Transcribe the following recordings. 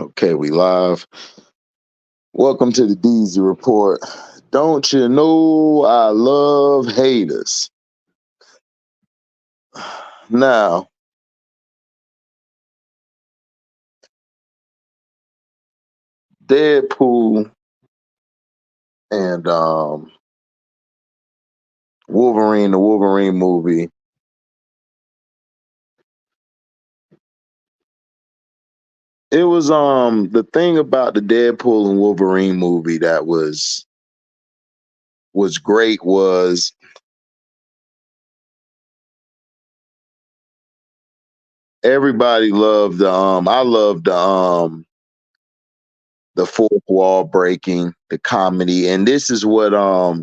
Okay, we live. Welcome to the Deezy Report. Don't you know I love haters? Now, Deadpool and Wolverine, the Wolverine movie. It was the thing about the Deadpool and Wolverine movie that was great was everybody loved I loved the fourth wall breaking, the comedy, and this is what I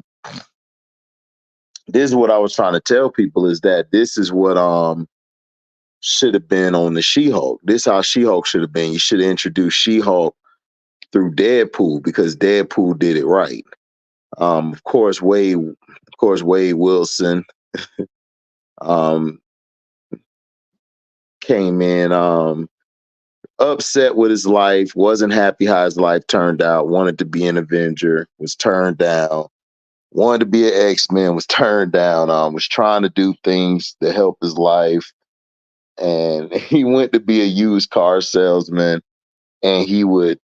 was trying to tell people is that this is what should have been on the She-Hulk. This how She-Hulk should have been. You should have introduced She-Hulk through Deadpool because Deadpool did it right. Of course, Wade Wilson um, came in upset with his life, wasn't happy how his life turned out, wanted to be an Avenger, was turned down, wanted to be an X-Men, was turned down, was trying to do things to help his life. And he went to be a used car salesman and he would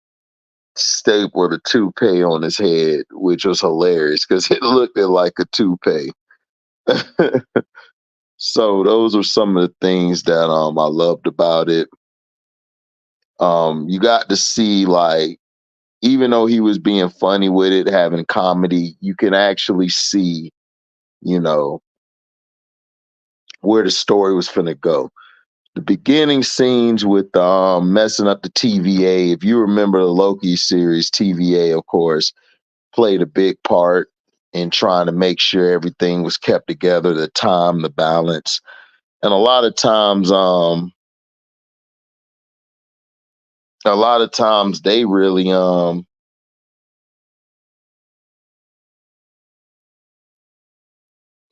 staple a toupee on his head, which was hilarious because it looked like a toupee. So those were some of the things that I loved about it. You got to see like even though he was being funny with it, having comedy, you can actually see, you know, where the story was finna go. The beginning scenes with messing up the TVA. If you remember the Loki series, TVA, of course, played a big part in trying to make sure everything was kept together, the time, the balance. And a lot of times they really a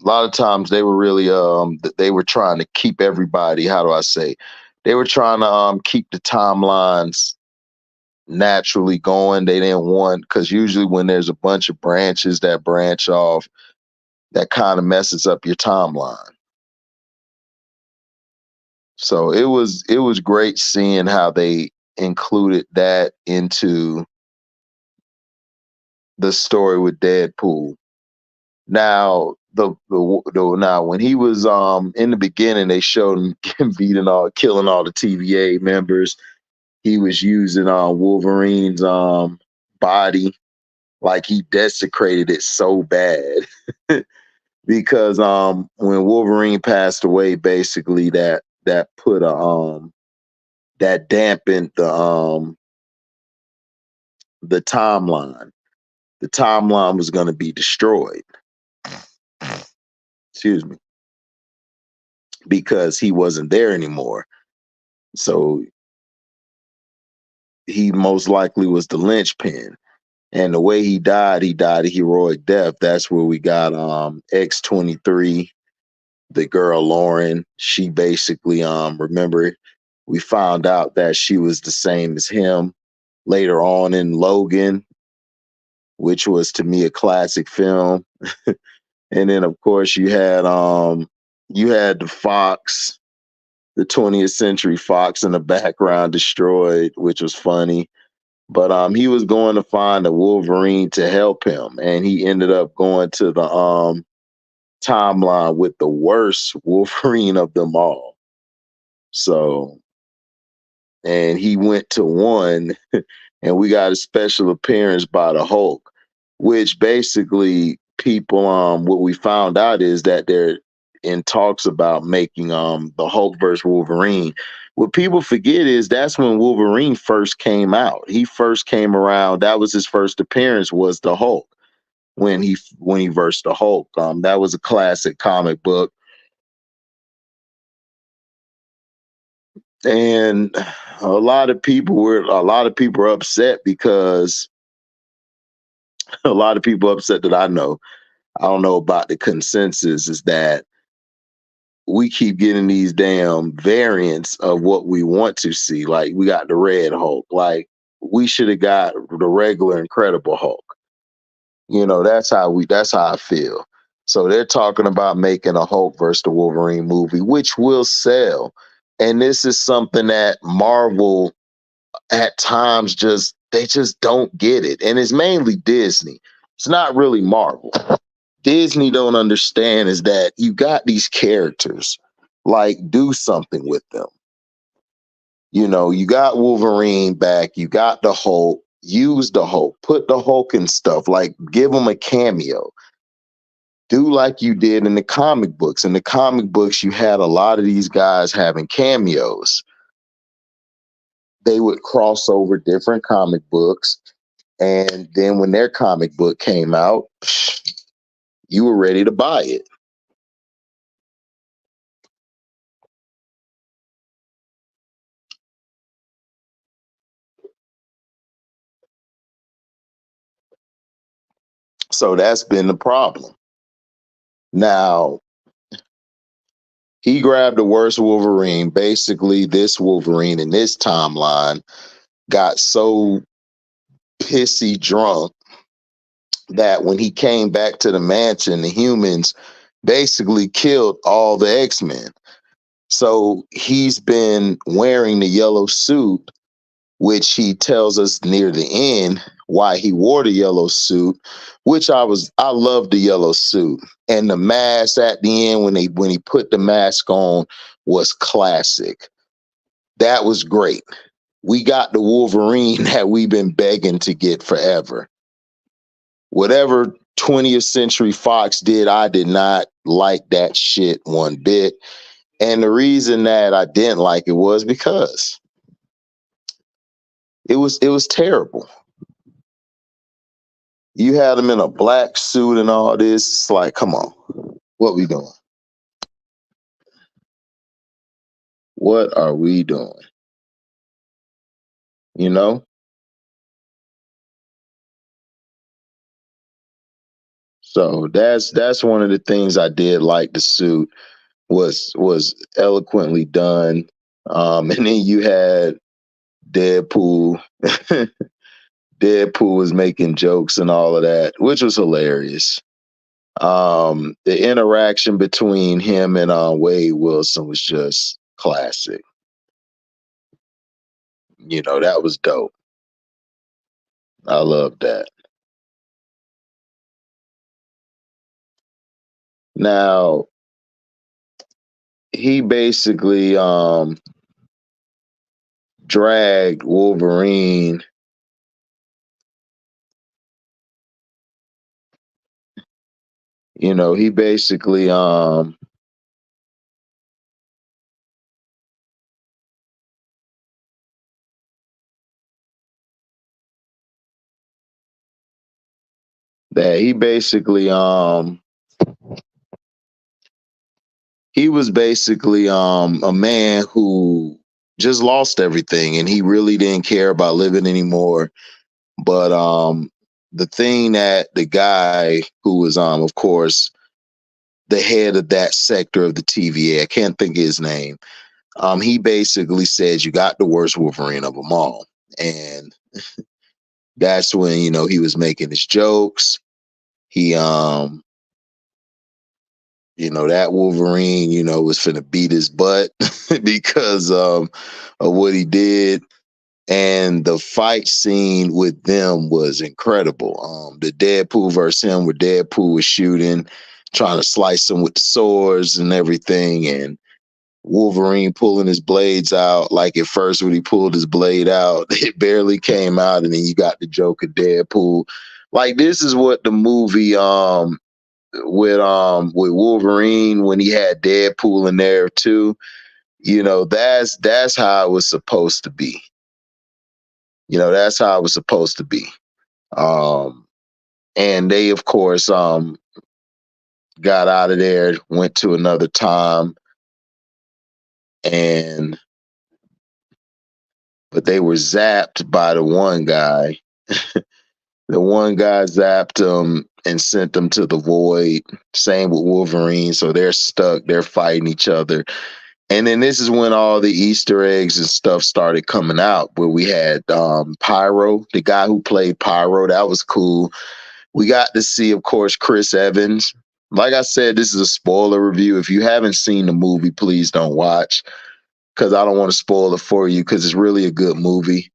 lot of times they were really they were trying to keep everybody, how do I say? They were trying to keep the timelines naturally going. They didn't want because usually when there's a bunch of branches that branch off, that kind of messes up your timeline. So it was great seeing how they included that into the story with Deadpool. Now now when he was in the beginning, they showed him killing all the TVA members. He was using Wolverine's body, like he desecrated it so bad. Because when Wolverine passed away, basically that put a that dampened the timeline. The timeline was going to be destroyed. Excuse me, because he wasn't there anymore. So he most likely was the linchpin. And the way he died a heroic death. That's where we got X-23, the girl Lauren. She basically remember we found out that she was the same as him later on in Logan, which was to me a classic film. And then of course you had the Fox, the 20th Century Fox in the background destroyed, which was funny. But he was going to find a Wolverine to help him, and he ended up going to the timeline with the worst Wolverine of them all. So, and he went to one, and we got a special appearance by the Hulk, which basically people what we found out is that they're in talks about making the Hulk versus Wolverine. What people forget is that's when Wolverine first came out. He first came around. That was his first appearance. Was the Hulk when he versed the Hulk. That was a classic comic book, and a lot of people were upset because a lot of people upset that I know. I don't know about the consensus is that we keep getting these damn variants of what we want to see. Like we got the Red Hulk. Like we should have got the regular Incredible Hulk. You know, that's how I feel. So they're talking about making a Hulk versus the Wolverine movie, which will sell. And this is something that Marvel at times just don't get it. And it's mainly Disney. It's not really Marvel. Disney don't understand is that you got these characters, like do something with them. You know, you got Wolverine back, you got the Hulk, use the Hulk, put the Hulk in stuff, like give him a cameo. Do like you did in the comic books. In the comic books, you had a lot of these guys having cameos. They would cross over different comic books. And then when their comic book came out, you were ready to buy it. So that's been the problem. Now, he grabbed the worst Wolverine. Basically, this Wolverine in this timeline got so pissy drunk that when he came back to the mansion, the humans basically killed all the X-Men. So he's been wearing the yellow suit, which he tells us near the end why he wore the yellow suit, which I love the yellow suit. And the mask at the end when he put the mask on was classic. That was great. We got the Wolverine that we've been begging to get forever. Whatever 20th Century Fox did, I did not like that shit one bit. And the reason that I didn't like it was because it was terrible. You had him in a black suit and all this. It's like, come on, what we doing? What are we doing? You know? So that's one of the things I did like. The suit was eloquently done. And then you had Deadpool. Deadpool was making jokes and all of that, which was hilarious. The interaction between him and Wade Wilson was just classic. You know, that was dope. I love that. Now, he basically dragged Wolverine. You know, he basically that he basically he was basically a man who just lost everything and he really didn't care about living anymore. But the thing that the guy who was of course the head of that sector of the TVA, I can't think of his name. He basically said you got the worst Wolverine of them all. And that's when, you know, he was making his jokes. He you know, that Wolverine, you know, was finna beat his butt because of what he did. And the fight scene with them was incredible. The Deadpool versus him, where Deadpool was shooting, trying to slice him with the swords and everything, and Wolverine pulling his blades out. Like at first, when he pulled his blade out, it barely came out, and then you got the joke of Deadpool. Like this is what the movie with Wolverine when he had Deadpool in there too. You know, that's how it was supposed to be. You know, that's how it was supposed to be. Um, and they, of course, got out of there, went to another time, and but they were zapped by the one guy. The one guy zapped him and sent them to the void. Same with Wolverine. So they're stuck. They're fighting each other. And then this is when all the Easter eggs and stuff started coming out, where we had Pyro, the guy who played Pyro. That was cool. We got to see, of course, Chris Evans. Like I said, this is a spoiler review. If you haven't seen the movie, please don't watch, because I don't want to spoil it for you, because it's really a good movie.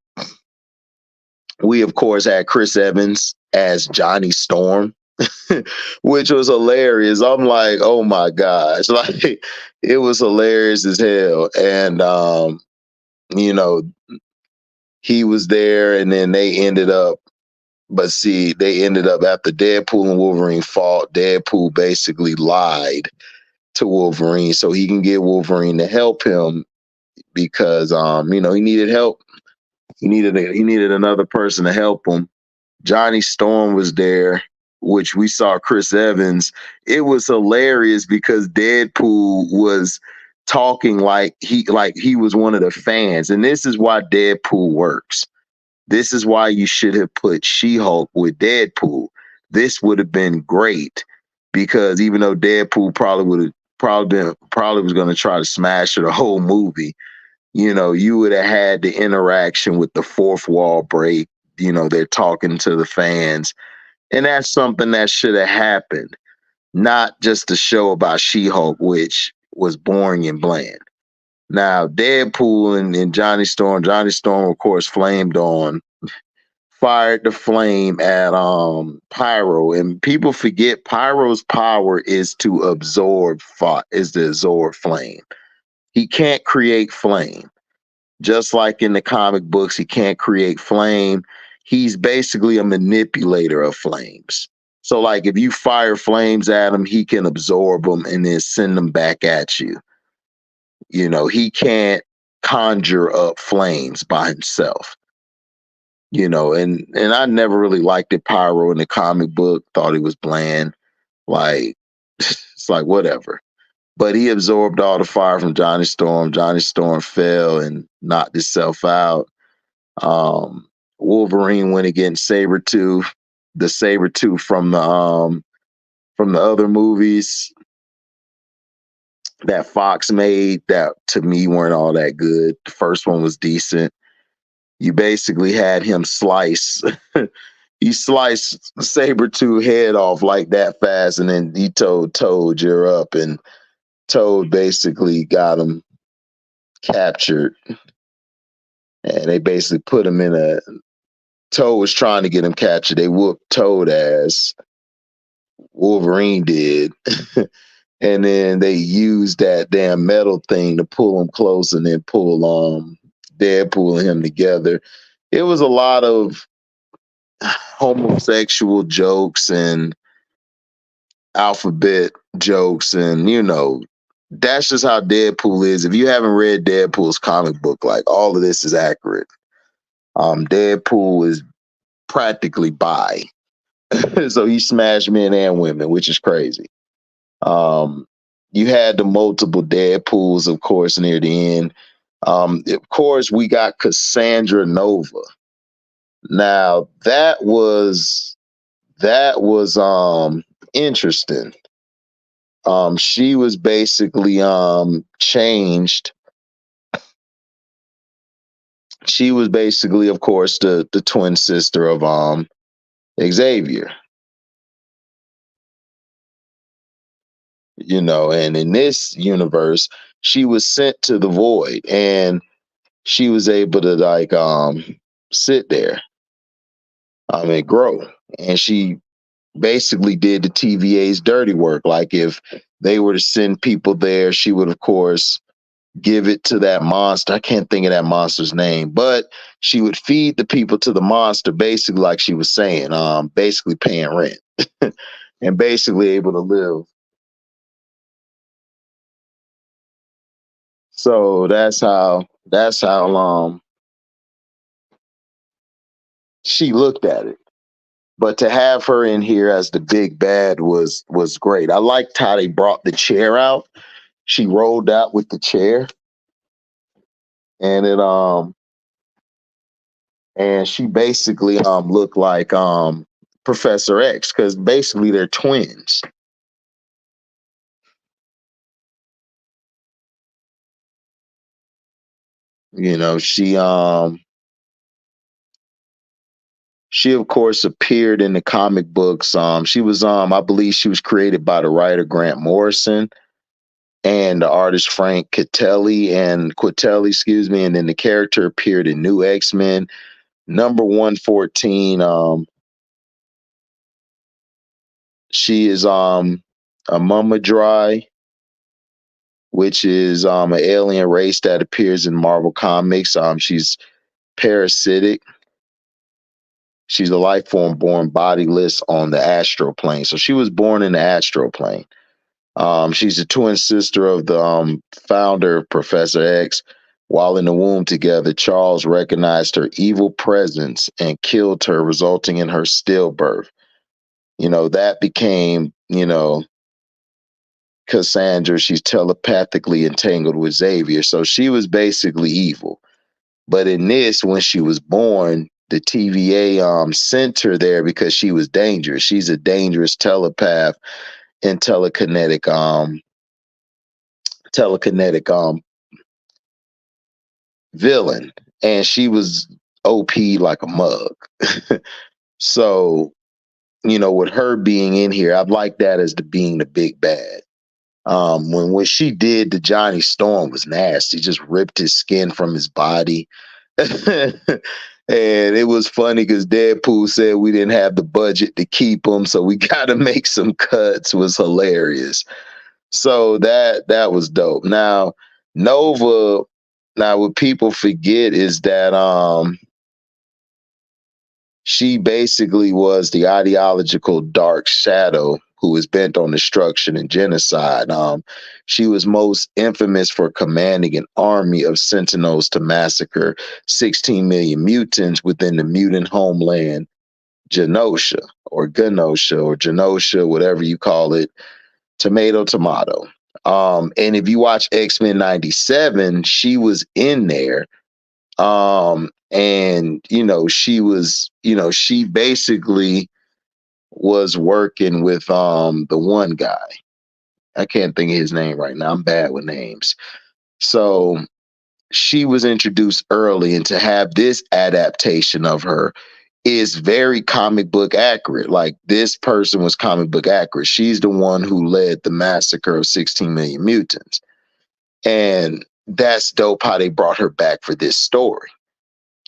We, of course, had Chris Evans as Johnny Storm, which was hilarious. I'm like, oh my gosh. Like, it was hilarious as hell. And, you know, he was there, and then they ended up, but see, they ended up after Deadpool and Wolverine fought. Deadpool basically lied to Wolverine so he can get Wolverine to help him, because he needed help. He needed another person to help him. Johnny Storm was there, which we saw Chris Evans. It was hilarious because Deadpool was talking like he was one of the fans. And this is why Deadpool works. This is why you should have put She-Hulk with Deadpool. This would have been great, because even though Deadpool probably was going to try to smash her the whole movie, you would have had the interaction with the fourth wall break. They're talking to the fans, and that's something that should have happened, not just a show about She-Hulk, which was boring and bland. Now, Deadpool and Johnny Storm, of course, fired the flame at Pyro, and people forget Pyro's power is to absorb flame. He can't create flame. Just like in the comic books, he can't create flame. He's basically a manipulator of flames. So, like, if you fire flames at him, he can absorb them and then send them back at you. He can't conjure up flames by himself. And I never really liked it, Pyro, in the comic book. Thought he was bland. Like, it's like, whatever. But he absorbed all the fire from Johnny Storm. Johnny Storm fell and knocked himself out. Wolverine went against Sabretooth, the Sabretooth from the other movies that Fox made, that to me weren't all that good. The first one was decent. You basically had him slice he sliced Sabretooth head off like that fast, and then he told Toad, "You're up," and Toad basically got him captured. And they basically put him in a Toad was trying to get him captured. They whooped Toad ass. Wolverine did. And then they used that damn metal thing to pull him close and then pull Deadpool and him together. It was a lot of homosexual jokes and alphabet jokes, and that's just how Deadpool is. If you haven't read Deadpool's comic book, like, all of this is accurate. Deadpool is practically bi. So he smashed men and women, which is crazy. You had the multiple Deadpools, of course, near the end. Of course, we got Cassandra Nova. Now that was interesting. She was basically changed. She was basically, of course, the twin sister of Xavier. And in this universe, she was sent to the void, and she was able to, like, sit there, and grow. And she basically did the TVA's dirty work. Like, if they were to send people there, she would, of course, give it to that monster. I can't think of that monster's name, but she would feed the people to the monster, basically, like she was saying, basically paying rent and basically able to live. So that's how she looked at it. But to have her in here as the big bad was great. I liked how they brought the chair out. She rolled out with the chair, and and she basically looked like Professor X because basically they're twins. You know, she of course appeared in the comic books. She was I believe she was created by the writer Grant Morrison and the artist Frank Quitelli, excuse me, and then the character appeared in New X-Men number 114. She is a Mumadry, which is an alien race that appears in Marvel Comics. She's parasitic. She's a life form born bodiless on the astral plane. So she was born in the astral plane. She's a twin sister of the founder, Professor X. While in the womb together, Charles recognized her evil presence and killed her, resulting in her stillbirth. You know, that became, Cassandra. She's telepathically entangled with Xavier. So she was basically evil. But in this, when she was born, the TVA sent her there because she was dangerous. She's a dangerous telepath and telekinetic villain, and she was OP like a mug. So, with her being in here, I'd like that as being the big bad. When she did the Johnny Storm was nasty, just ripped his skin from his body. And it was funny because Deadpool said we didn't have the budget to keep him, so we got to make some cuts. Was hilarious. So that was dope. Now Nova. Now what people forget is that she basically was the ideological dark shadow who was bent on destruction and genocide. She was most infamous for commanding an army of sentinels to massacre 16 million mutants within the mutant homeland Genosha or Genosha or Genosha, whatever you call it, tomato. And if you watch X-Men 97, she was in there. And she basically was working with the one guy. I can't think of his name right now. I'm bad with names. So she was introduced early, and to have this adaptation of her is very comic book accurate. Like, this person was comic book accurate. She's the one who led the massacre of 16 million mutants. And that's dope how they brought her back for this story.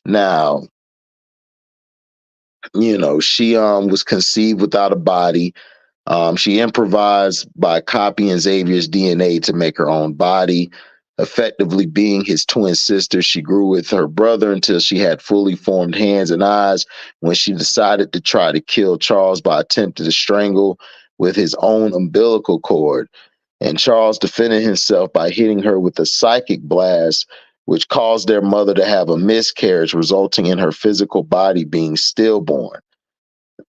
Now, she was conceived without a body. She improvised by copying Xavier's DNA to make her own body. Effectively being his twin sister, she grew with her brother until she had fully formed hands and eyes when she decided to try to kill Charles by attempting to strangle with his own umbilical cord. And Charles defended himself by hitting her with a psychic blast, which caused their mother to have a miscarriage, resulting in her physical body being stillborn.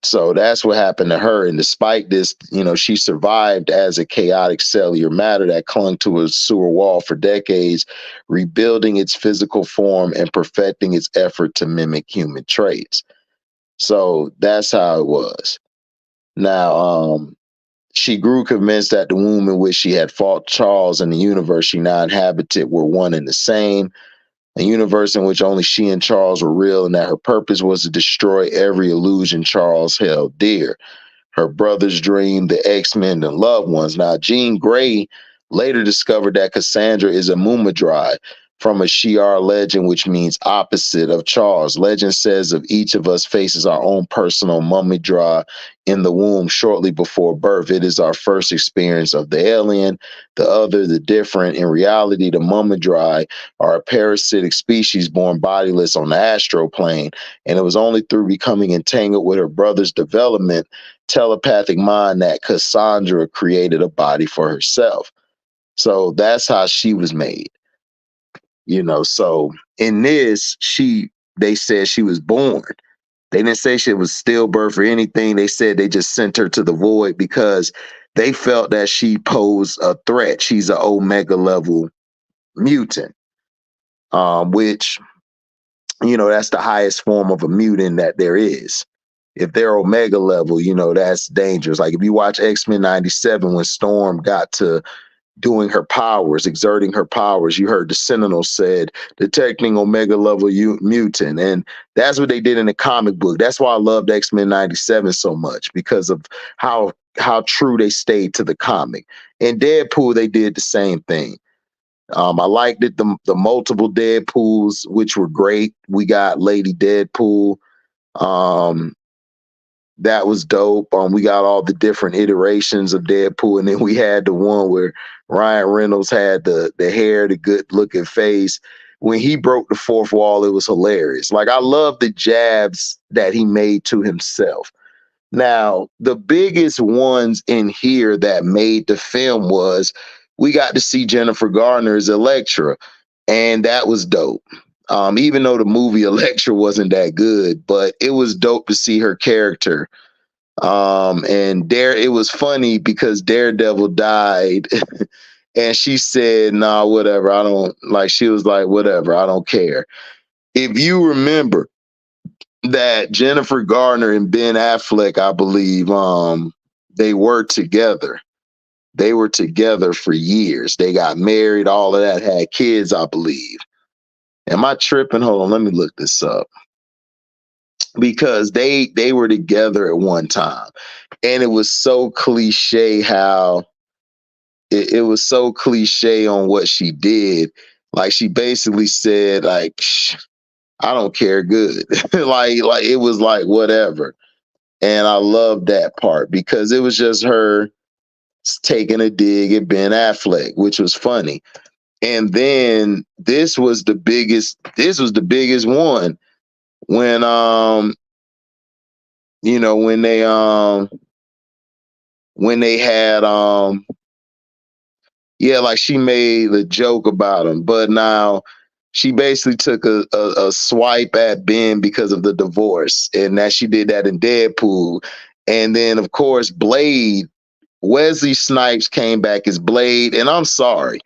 So that's what happened to her. And despite this, she survived as a chaotic cellular matter that clung to a sewer wall for decades, rebuilding its physical form and perfecting its effort to mimic human traits. So that's how it was. Now, she grew convinced that the womb in which she had fought Charles and the universe she now inhabited were one and the same, a universe in which only she and Charles were real, and that her purpose was to destroy every illusion Charles held dear. Her brother's dream, the X-Men, and loved ones. Now, Jean Grey later discovered that Cassandra is a Mumadry from a Shi'ar legend, which means opposite of Charles. Legend says of each of us faces our own personal Mumadry in the womb shortly before birth. It is our first experience of the alien, the other, the different. In reality, the Mumadry are a parasitic species born bodiless on the astral plane, and it was only through becoming entangled with her brother's development telepathic mind that Cassandra created a body for herself. So that's how she was made. So in this, they said she was born. They didn't say she was stillbirth or anything. They said they just sent her to the void because they felt that she posed a threat. She's an Omega level mutant, which That's the highest form of a mutant that there is. If they're Omega level, that's dangerous. Like if you watch X-Men 97, when Storm got to doing her powers, exerting her powers, you heard the Sentinel said, detecting Omega level mutant. And that's what they did in the comic book. That's why I loved X-Men 97 so much, because of how true they stayed to the comic. In Deadpool, they did the same thing. I liked it, the multiple Deadpools, which were great. We got Lady Deadpool. Um, that was dope. We got all the different iterations of Deadpool, and then we had the one where Ryan Reynolds had the hair, the good looking face. When he broke the fourth wall, it was hilarious. Like, I love the jabs that he made to himself. Now, the biggest ones in here that made the film was we got to see Jennifer Garner's Elektra, and that was dope. Even though the movie Elektra wasn't that good, but it was dope to see her character. And it was funny because Daredevil died and she said, nah, whatever. I don't like, she was like, whatever, I don't care. If you remember that Jennifer Garner and Ben Affleck, I believe, they were together. They were together for years. They got married, all of that, had kids, I believe. Am I tripping? Hold on, let me look this up. Because they were together at one time. And it was so cliche how it was so cliche on what she did. Like, she basically said, like, I don't care, good. like it was like whatever. And I love that part because it was just her taking a dig at Ben Affleck, which was funny. And then this was the biggest one when when they had like she made the joke about him, but now she basically took a swipe at Ben because of the divorce, and that she did that in Deadpool. And then of course Blade, Wesley Snipes came back as Blade, and I'm sorry,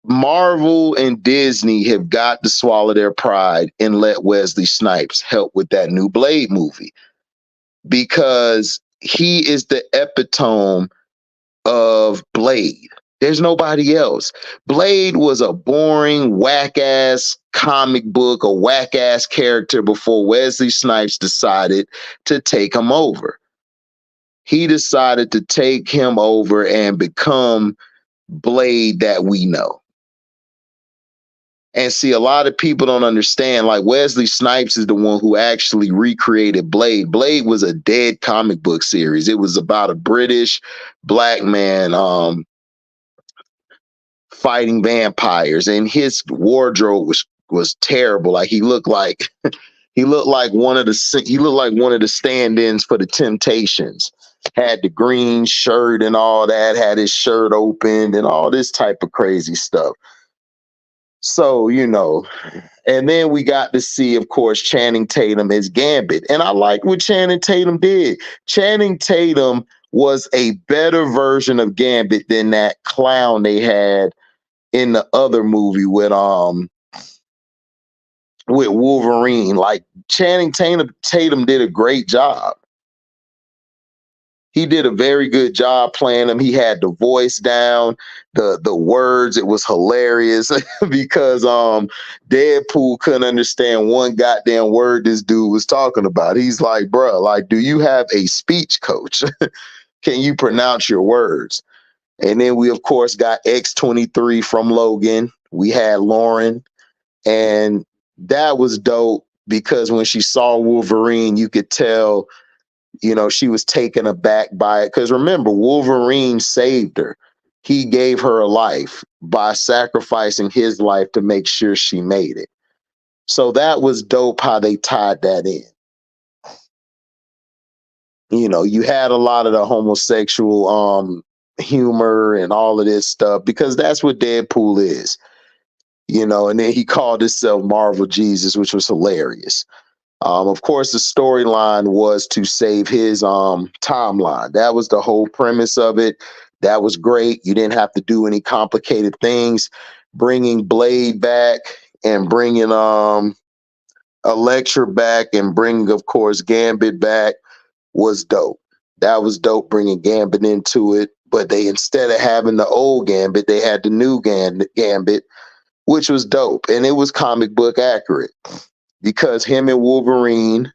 Marvel and Disney have got to swallow their pride and let Wesley Snipes help with that new Blade movie, because he is the epitome of Blade. There's nobody else. Blade was a boring, whack-ass comic book, a whack-ass character before Wesley Snipes decided to take him over. He decided to take him over and become Blade that we know. And see, a lot of people don't understand, like, Wesley Snipes is the one who actually recreated Blade. Blade was a dead comic book series. It was about a British black man fighting vampires, and his wardrobe was terrible. Like, he looked like one of the stand-ins for the Temptations. Had the green shirt and all that, had his shirt opened and all this type of crazy stuff. So, and then we got to see, of course, Channing Tatum as Gambit. And I like what Channing Tatum did. Channing Tatum was a better version of Gambit than that clown they had in the other movie with Wolverine. Like, Channing Tatum did a great job. He did a very good job playing him. He had the voice down, the words. It was hilarious because Deadpool couldn't understand one goddamn word this dude was talking about. He's like, bro, like, do you have a speech coach? Can you pronounce your words? And then we, of course, got X-23 from Logan. We had Lauren, and that was dope because when she saw Wolverine, you could tell, she was taken aback by it. Because remember, Wolverine saved her. He gave her a life by sacrificing his life to make sure she made it. So that was dope how they tied that in. You had a lot of the homosexual humor and all of this stuff because that's what Deadpool is. And then he called himself Marvel Jesus, which was hilarious. Of course, the storyline was to save his timeline. That was the whole premise of it. That was great. You didn't have to do any complicated things. Bringing Blade back and bringing Elektra back and bringing, of course, Gambit back was dope. That was dope, bringing Gambit into it. But they, instead of having the old Gambit, they had the new Gambit, which was dope. And it was comic book accurate because him and Wolverine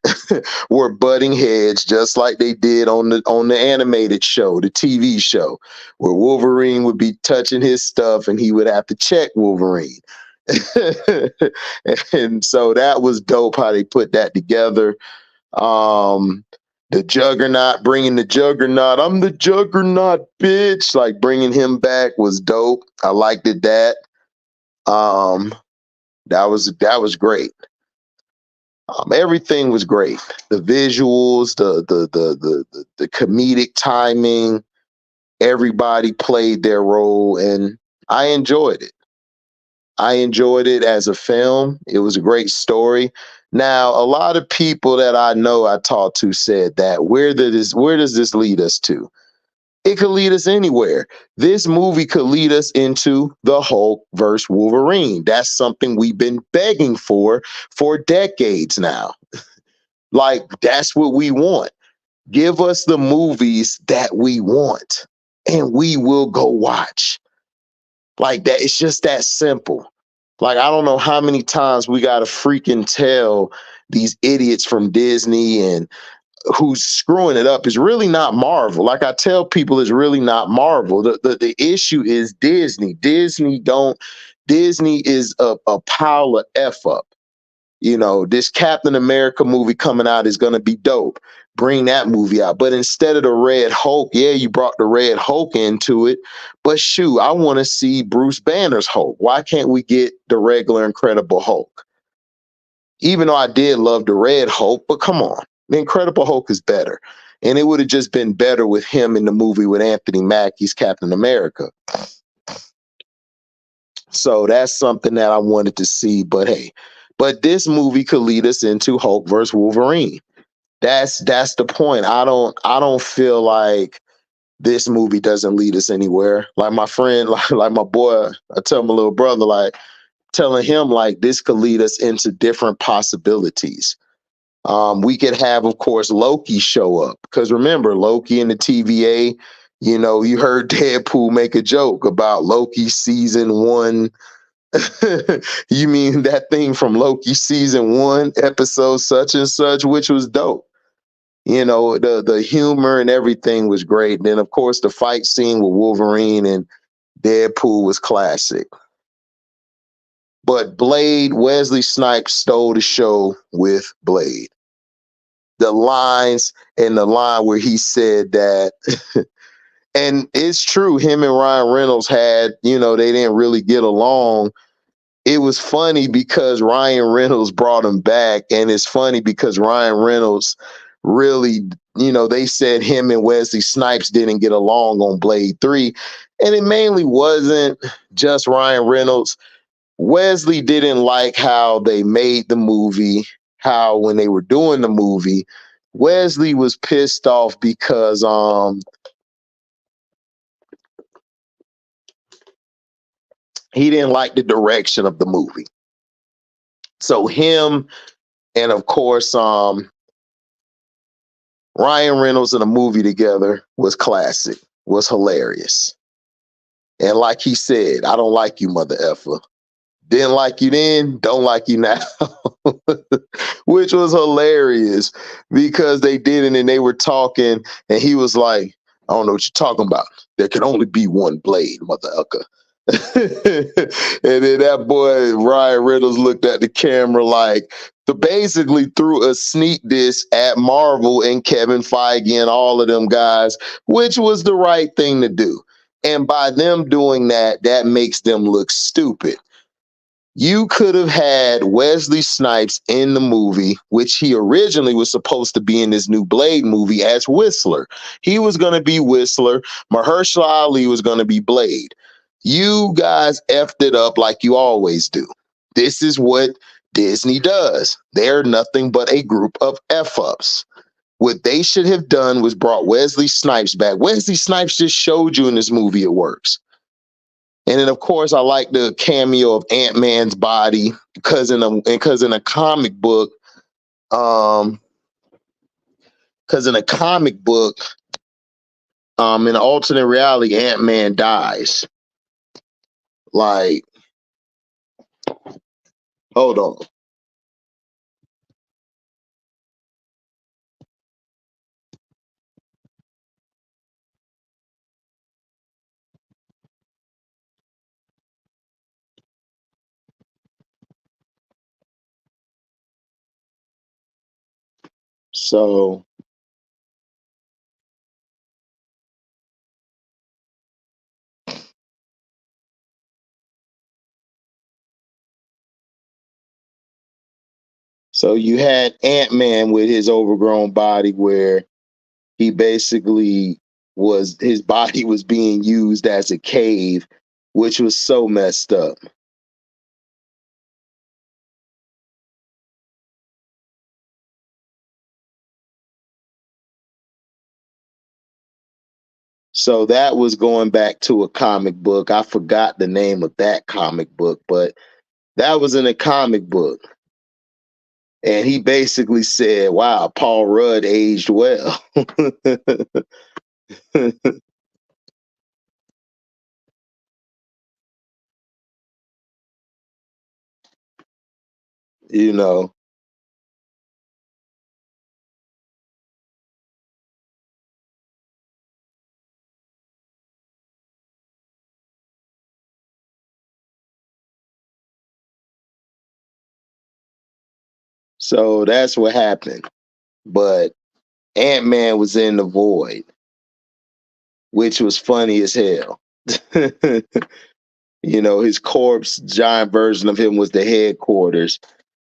were butting heads just like they did on the animated show, the TV show, where Wolverine would be touching his stuff and he would have to check Wolverine. And so that was dope how they put that together. The Juggernaut, bringing the Juggernaut, I'm the Juggernaut, bitch, like bringing him back was dope. I liked it. That was great. Everything was great. The visuals, the comedic timing, everybody played their role, and I enjoyed it. I enjoyed it as a film. It was a great story. Now, a lot of people that I know I talked to said that where does this lead us to? It could lead us anywhere. This movie could lead us into the Hulk versus Wolverine. That's something we've been begging for decades now. Like, that's what we want. Give us the movies that we want, and we will go watch. Like that. It's just that simple. Like, I don't know how many times we got to freaking tell these idiots from Disney and who's screwing it up is really not Marvel. Like I tell people, it's really not Marvel. The issue is Disney. Disney is a pile of F up. You know, this Captain America movie coming out is going to be dope. Bring that movie out. But instead of the Red Hulk, yeah, you brought the Red Hulk into it. But shoot, I want to see Bruce Banner's Hulk. Why can't we get the regular Incredible Hulk? Even though I did love the Red Hulk, but come on. The Incredible Hulk is better. And it would have just been better with him in the movie with Anthony Mackie's Captain America. So that's something that I wanted to see. But hey, this movie could lead us into Hulk versus Wolverine. That's the point. I don't feel like this movie doesn't lead us anywhere. Like my friend, like my boy, I tell my little brother, like telling him like this could lead us into different possibilities. We could have, of course, Loki show up because remember Loki in the TVA. You know, you heard Deadpool make a joke about Loki season 1. You mean that thing from Loki season 1, episode such and such, which was dope. You know, the humor and everything was great. And then, of course, the fight scene with Wolverine and Deadpool was classic. But Blade, Wesley Snipes stole the show with Blade. The lines and the line where he said that, and it's true, him and Ryan Reynolds had, you know, they didn't really get along. It was funny because Ryan Reynolds brought him back. And it's funny because Ryan Reynolds really, you know, they said him and Wesley Snipes didn't get along on Blade 3. And it mainly wasn't just Ryan Reynolds. Wesley didn't like how they made the movie, how when they were doing the movie, Wesley was pissed off because he didn't like the direction of the movie. So him and of course Ryan Reynolds in a movie together was classic, was hilarious. And like he said, I don't like you, mother effer. Didn't like you then, don't like you now. Which was hilarious because they did it and they were talking and he was like, I don't know what you're talking about. There can only be one Blade, mother effer. And then that boy Ryan Reynolds looked at the camera like basically threw a sneak diss at Marvel and Kevin Feige and all of them guys, which was the right thing to do. And by them doing that, that makes them look stupid. You could have had Wesley Snipes in the movie, which he originally was supposed to be in this new Blade movie as Whistler. He was going to be Whistler. Mahershala Ali was going to be Blade. You guys effed it up like you always do. This is what Disney does. They're nothing but a group of F-ups. What they should have done was brought Wesley Snipes back. Wesley Snipes just showed you in this movie it works. And then of course I like the cameo of Ant-Man's body because in a comic book, um, because in a comic book, in an alternate reality, Ant-Man dies. Like, hold on. So so you had Ant-Man with his overgrown body where he basically was his body was being used as a cave, which was so messed up. So that was going back to a comic book. I forgot the name of that comic book, but that was in a comic book. And he basically said, wow, Paul Rudd aged well. you know. So that's what happened. But Ant-Man was in the void, which was funny as hell. His corpse, giant version of him was the headquarters.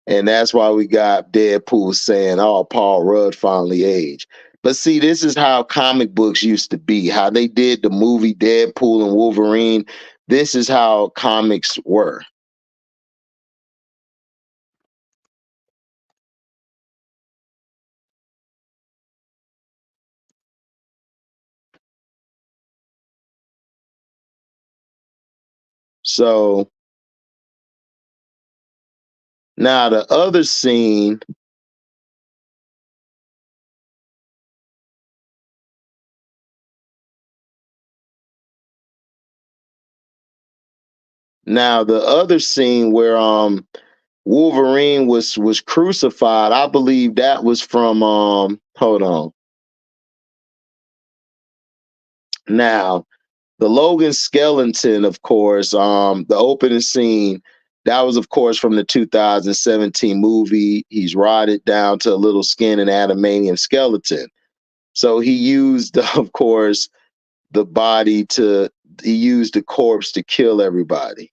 And that's why we got Deadpool saying, oh, Paul Rudd finally aged. But see, this is how comic books used to be, how they did the movie Deadpool and Wolverine. This is how comics were. So now the other scene, where Wolverine was crucified, I believe that was from hold on. Now, the Logan skeleton, of course, the opening scene, that was, of course, from the 2017 movie. He's rotted down to a little skin and adamantium skeleton. So he used, of course, he used the corpse to kill everybody.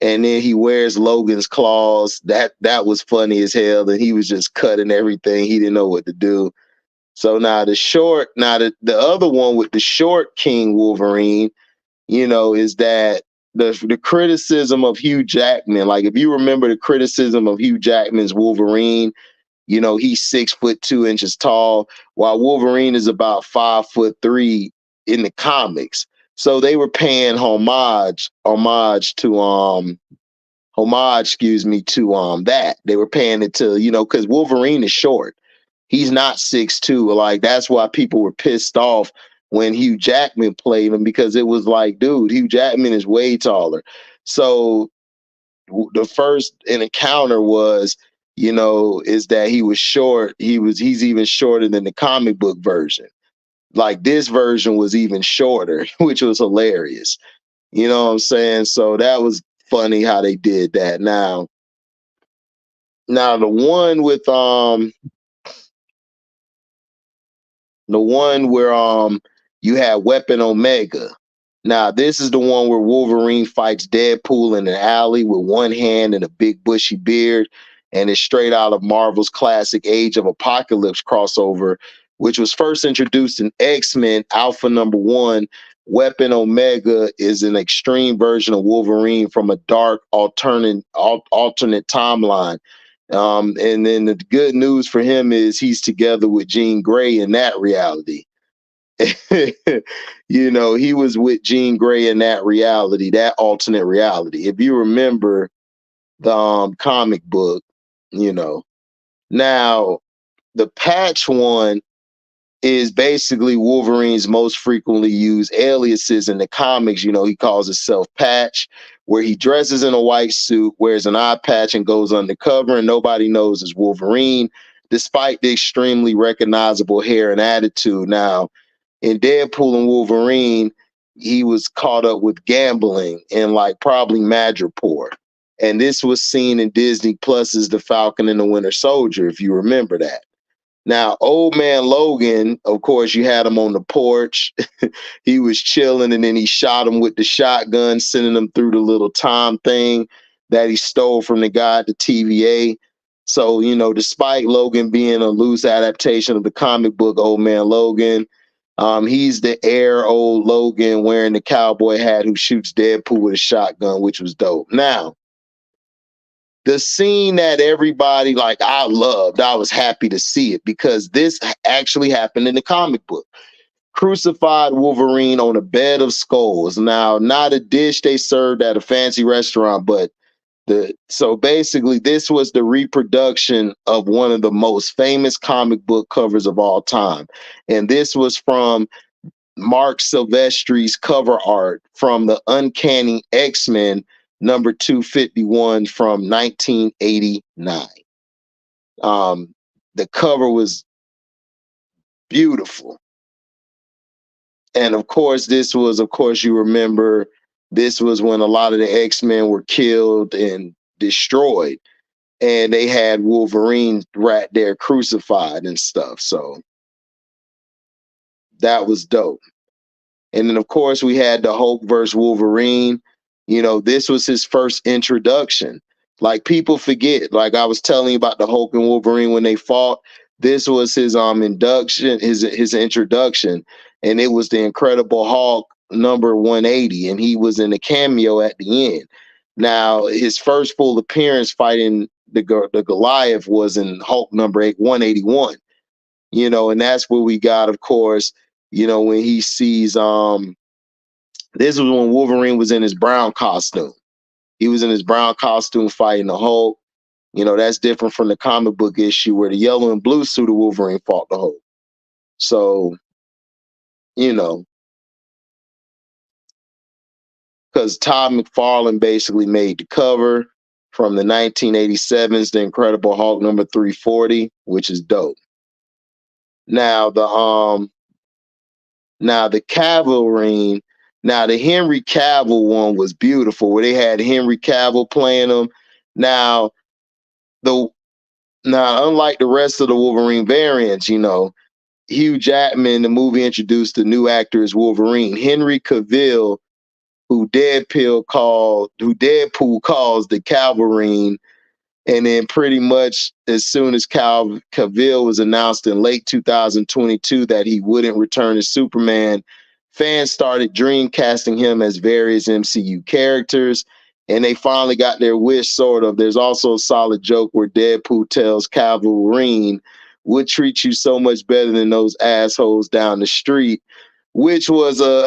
And then he wears Logan's claws. That was funny as hell. And he was just cutting everything. He didn't know what to do. So now the other one with the short King Wolverine, is that the criticism of Hugh Jackman. Like if you remember the criticism of Hugh Jackman's Wolverine, he's 6'2" tall, while Wolverine is about 5'3" in the comics. So they were paying homage, that. They were paying it to, because Wolverine is short. He's not 6'2". Like that's why people were pissed off when Hugh Jackman played him, because it was like, dude, Hugh Jackman is way taller. So the first encounter was, is that he was short. He's even shorter than the comic book version. Like this version was even shorter, which was hilarious. You know what I'm saying? So that was funny how they did that. Now the one with the one where you had Weapon Omega. Now this is the one where Wolverine fights Deadpool in an alley with one hand and a big bushy beard, and it's straight out of Marvel's classic Age of Apocalypse crossover, which was first introduced in X-Men Alpha #1. Weapon Omega is an extreme version of Wolverine from a dark alternate timeline. And then the good news for him is he's together with Jean Grey in that reality. You know, he was with Jean Grey in that reality, that alternate reality. If you remember the comic book, you know. Now, the patch one is basically Wolverine's most frequently used aliases in the comics. You know, he calls himself Patch, where he dresses in a white suit, wears an eye patch, and goes undercover, and nobody knows it's Wolverine, despite the extremely recognizable hair and attitude. Now, in Deadpool and Wolverine, he was caught up with gambling and like probably Madripoor. And this was seen in Disney Plus's The Falcon and the Winter Soldier, if you remember that. Now, old man Logan, of course, you had him on the porch. He was chilling, and then he shot him with the shotgun, sending him through the little time thing that he stole from the guy at the TVA. So, you know, despite Logan being a loose adaptation of the comic book Old Man Logan, he's the heir old Logan wearing the cowboy hat who shoots Deadpool with a shotgun, which was dope. Now, the scene that everybody like I loved, I was happy to see it because this actually happened in the comic book. Crucified Wolverine on a bed of skulls. Now, not a dish they served at a fancy restaurant, but so basically this was the reproduction of one of the most famous comic book covers of all time. And this was from Mark Silvestri's cover art from the Uncanny X-Men number 251 from 1989. The cover was beautiful. And of course, this was, of course, you remember, this was when a lot of the X-Men were killed and destroyed. And they had Wolverine right there crucified and stuff. So that was dope. And then, of course, we had the Hulk versus Wolverine. You know, this was his first introduction. Like people forget, like I was telling you about the Hulk and Wolverine when they fought. This was his induction, his introduction, and it was the Incredible Hulk number 180, and he was in a cameo at the end. Now, his first full appearance fighting the Goliath was in Hulk number 181. You know, and that's where we got, of course, you know, when he sees this was when Wolverine was in his brown costume. He was in his brown costume fighting the Hulk. You know, that's different from the comic book issue where the yellow and blue suit of Wolverine fought the Hulk. So, you know, because Todd McFarlane basically made the cover from the 1987's The Incredible Hulk number 340, which is dope. Now the Cavalry, now the Henry Cavill one was beautiful, where they had Henry Cavill playing him. Now unlike the rest of the Wolverine variants, you know, Hugh Jackman, the movie introduced the new actor as Wolverine. Henry Cavill, who Deadpool calls the Cavalry. And then pretty much as soon as Cavill was announced in late 2022 that he wouldn't return as Superman, fans started dream casting him as various MCU characters. And they finally got their wish, sort of. There's also a solid joke where Deadpool tells Wolverine, would treat you so much better than those assholes down the street, which was a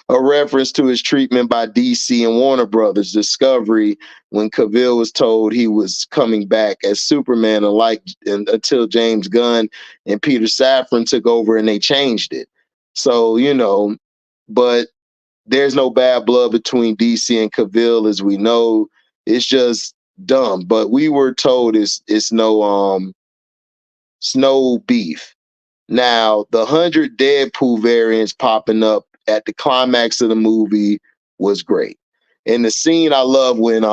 a reference to his treatment by DC and Warner Brothers Discovery when Cavill was told he was coming back as Superman, until James Gunn and Peter Safran took over and they changed it. So, you know, but there's no bad blood between DC and Cavill, as we know. It's just dumb. But we were told it's no beef. Now, the 100 Deadpool variants popping up at the climax of the movie was great. And the scene I love when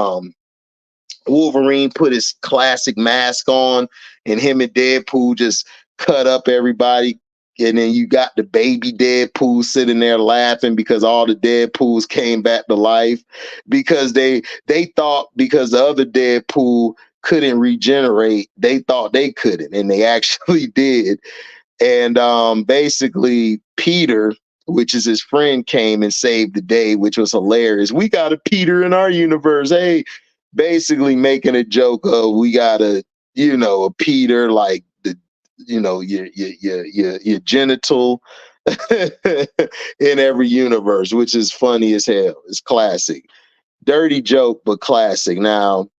Wolverine put his classic mask on and him and Deadpool just cut up everybody. And then you got the baby Deadpool sitting there laughing because all the Deadpools came back to life because they thought because the other Deadpool couldn't regenerate, they thought they couldn't, and they actually did. And basically Peter, which is his friend, came and saved the day, which was hilarious. We got a Peter in our universe. Hey, basically making a joke of we got a Peter, like the your genital in every universe, which is funny as hell. It's classic. Dirty joke, but classic. Now,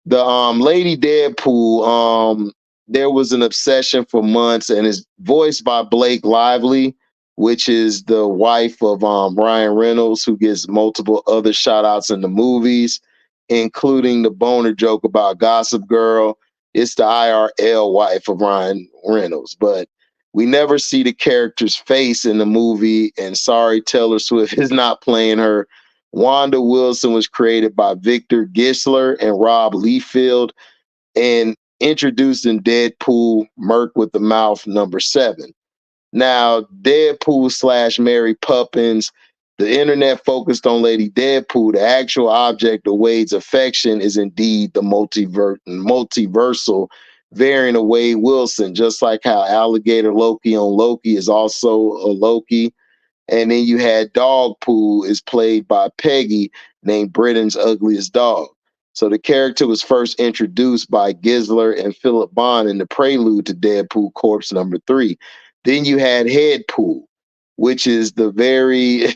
the Lady Deadpool, there was an obsession for months, and is voiced by Blake Lively, which is the wife of Ryan Reynolds, who gets multiple other shout outs in the movies, including the boner joke about Gossip Girl. It's the IRL wife of Ryan Reynolds, but we never see the character's face in the movie. And sorry, Taylor Swift is not playing her. Wanda Wilson was created by Victor Gisler and Rob Liefeld and introduced in Deadpool Merc with the Mouth #7. Now, Deadpool / Mary Poppins, the internet focused on Lady Deadpool. The actual object of Wade's affection is indeed the multiversal variant of Wade Wilson, just like how Alligator Loki on Loki is also a Loki. And then you had Dogpool is played by Peggy, named Britain's Ugliest Dog. So the character was first introduced by Gisler and Philip Bond in the prelude to Deadpool Corpse #3. Then you had Headpool, which is the very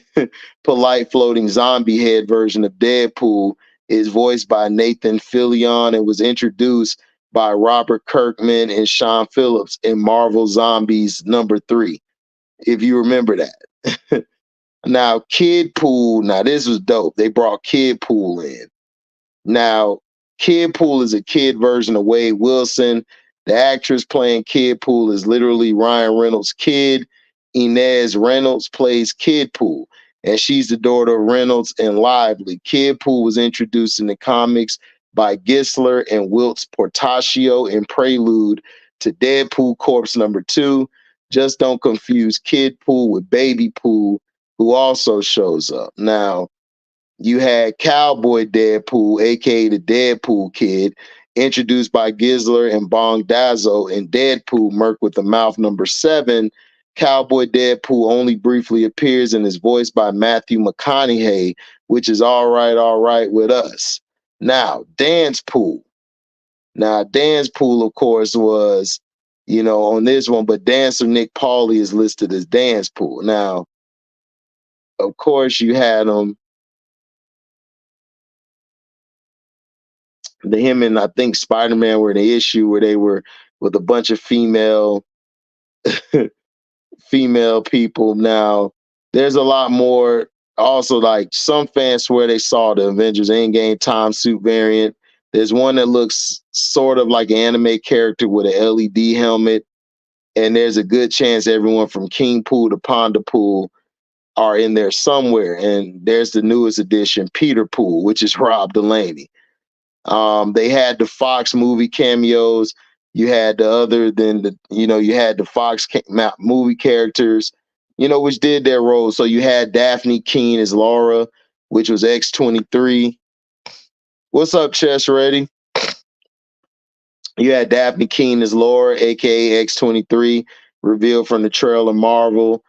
polite floating zombie head version of Deadpool, is voiced by Nathan Fillion and was introduced by Robert Kirkman and Sean Phillips in Marvel Zombies #3, if you remember that. Now, Kid Pool, now this was dope. They brought Kid Pool in. Now, Kid Pool is a kid version of Wade Wilson. The actress playing Kid Pool is literally Ryan Reynolds' kid. Inez Reynolds plays Kid Pool, and she's the daughter of Reynolds and Lively. Kid Pool was introduced in the comics by Gisler and Wilts Portacio in Prelude to Deadpool Corpse #2. Just don't confuse Kid Pool with Baby Pool, who also shows up. Now, you had Cowboy Deadpool, aka the Deadpool Kid, introduced by Gisler and Bong Dazzo in Deadpool Merc with the Mouth #7. Cowboy Deadpool only briefly appears and is voiced by Matthew McConaughey, which is all right with us. Now, Dance Pool. Now, Dance Pool, of course, was, on this one, but dancer Nick Pauli is listed as Dance Pool. Now, of course, you had him and I think Spider-Man were in the issue where they were with a bunch of female people. Now, there's a lot more. Also, like, some fans swear they saw the Avengers Endgame time suit variant. There's one that looks sort of like an anime character with an LED helmet. And there's a good chance everyone from King Pool to Ponda Pool are in there somewhere. And there's the newest addition, Peter Pool, which is Rob Delaney. They had the Fox movie cameos. You had the other than the, you had the Fox movie characters, which did their role. So you had Daphne Keene as Laura, which was X-23. What's up, Chess Ready? You had Daphne Keene as Laura, aka X-23, revealed from the trailer Marvel.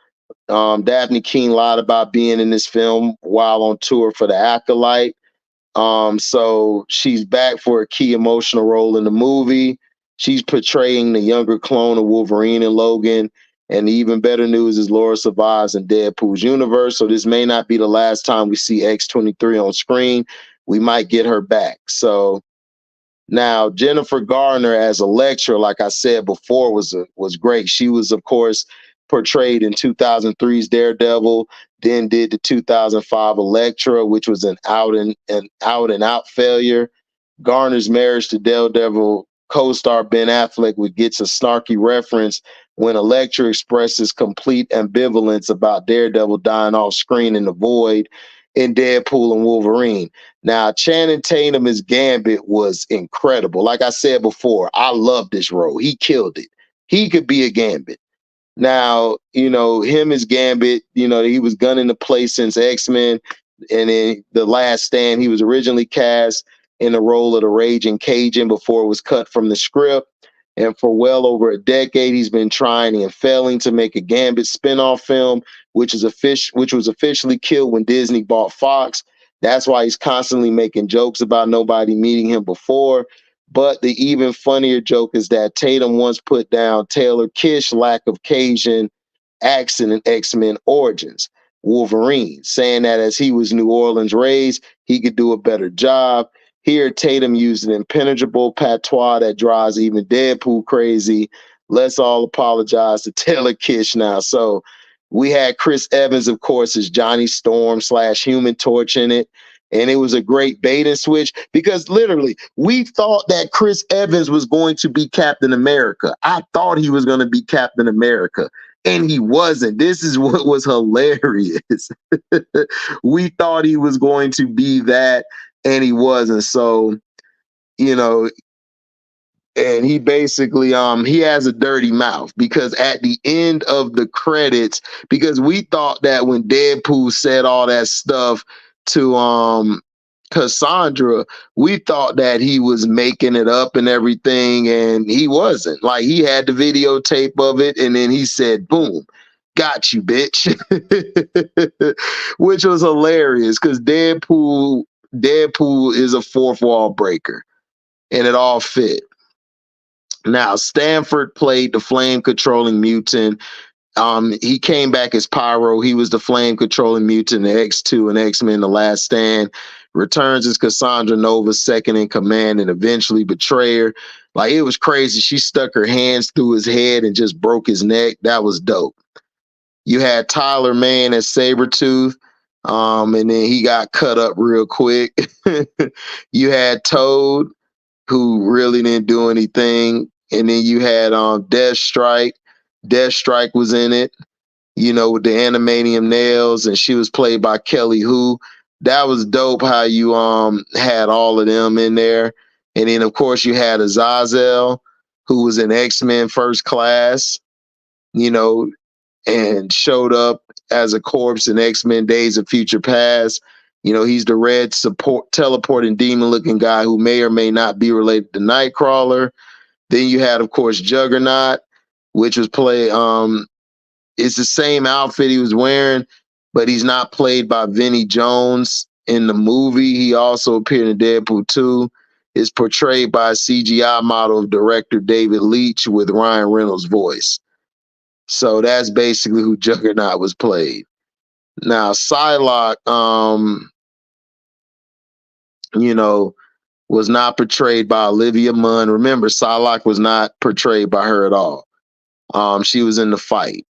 Daphne Keene lied about being in this film while on tour for the Acolyte. So she's back for a key emotional role in the movie. She's portraying the younger clone of Wolverine and Logan. And the even better news is Laura survives in Deadpool's universe. So this may not be the last time we see X-23 on screen. We might get her back. So now Jennifer Garner as Elektra, like I said before, was great. She was, of course, portrayed in 2003's Daredevil, then did the 2005 Elektra, which was an out and out failure. Garner's marriage to Daredevil co-star Ben Affleck gets a snarky reference when Elektra expresses complete ambivalence about Daredevil dying off screen in the void in Deadpool and Wolverine. Now, Channing Tatum as Gambit was incredible. Like I said before, I love this role. He killed it. He could be a Gambit. Now, him as Gambit, he was gunning to play since X-Men. And in The Last Stand, he was originally cast in the role of the Raging Cajun before it was cut from the script. And for well over a decade, he's been trying and failing to make a Gambit spinoff film, which was officially killed when Disney bought Fox. That's why he's constantly making jokes about nobody meeting him before. But the even funnier joke is that Tatum once put down Taylor Kitsch's lack of Cajun accent in X-Men Origins. Wolverine, saying that as he was New Orleans raised, he could do a better job. Here, Tatum used an impenetrable patois that drives even Deadpool crazy. Let's all apologize to Taylor Kitsch now. So we had Chris Evans, of course, as Johnny Storm / Human Torch in it. And it was a great bait and switch because literally we thought that Chris Evans was going to be Captain America. I thought he was going to be Captain America, and he wasn't. This is what was hilarious. We thought he was going to be that, and he wasn't. So, you know, and he basically he has a dirty mouth because at the end of the credits, because we thought that when Deadpool said all that stuff to Cassandra, we thought that he was making it up and everything, and he wasn't. Like, he had the videotape of it, and then he said, boom, got you, bitch. Which was hilarious because Deadpool is a fourth wall breaker, and it all fit. Now, Stanford played the flame controlling mutant. He came back as Pyro. He was the flame controlling mutant in X2 and X-Men The Last Stand. Returns as Cassandra Nova's second in command and eventually betrayer. Like, it was crazy. She stuck her hands through his head and just broke his neck. That was dope. You had Tyler Mann as Sabretooth. And then he got cut up real quick. You had Toad, who really didn't do anything. And then you had Deathstrike. Deathstrike was in it, you know, with the animanium nails, and she was played by Kelly Hu. That was dope how you had all of them in there. And then of course you had Azazel, who was in X-Men First Class, you know, and showed up as a corpse in X-Men Days of Future Past. You know, he's the red teleporting demon looking guy who may or may not be related to Nightcrawler. Then you had, of course, Juggernaut, which was it's the same outfit he was wearing, but he's not played by Vinnie Jones in the movie. He also appeared in Deadpool 2. Is portrayed by a CGI model of director David Leitch with Ryan Reynolds' voice. So that's basically who Juggernaut was played. Now, Psylocke, you know, was not portrayed by Olivia Munn. Remember, Psylocke was not portrayed by her at all. She was in the fight.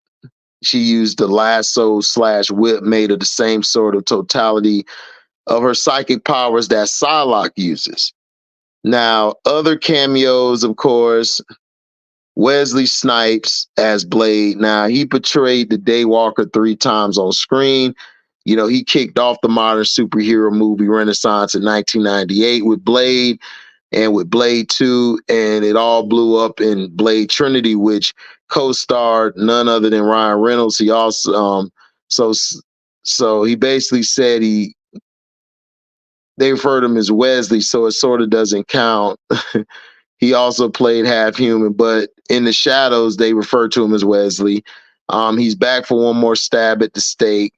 She used the lasso / whip made of the same sort of totality of her psychic powers that Psylocke uses. Now, other cameos, of course, Wesley Snipes as Blade. Now, he portrayed the Daywalker 3 times on screen. You know, he kicked off the modern superhero movie renaissance in 1998 with Blade and with Blade 2, and it all blew up in Blade Trinity, which co-starred none other than Ryan Reynolds. He also, so he basically said they referred him as Wesley, so it sort of doesn't count. He also played half human, but in the shadows, they refer to him as Wesley. He's back for one more stab at the stake.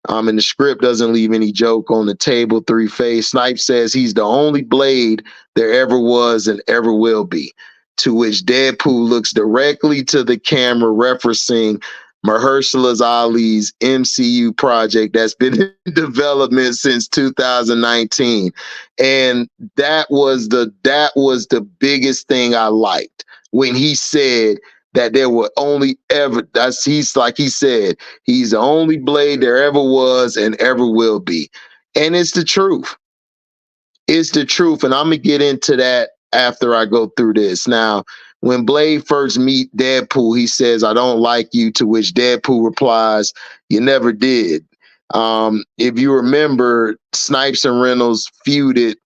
And the script doesn't leave any joke on the table. 3-Face. Snipes says he's the only Blade there ever was and ever will be. To which Deadpool looks directly to the camera, referencing Mahershala Ali's MCU project that's been in development since 2019. And that was the biggest thing I liked when he said that there were only ever, he said, he's the only Blade there ever was and ever will be. And it's the truth. It's the truth. And I'm going to get into that after I go through this. Now, when Blade first meet Deadpool, he says, "I don't like you," to which Deadpool replies, "You never did." If you remember, Snipes and Reynolds feuded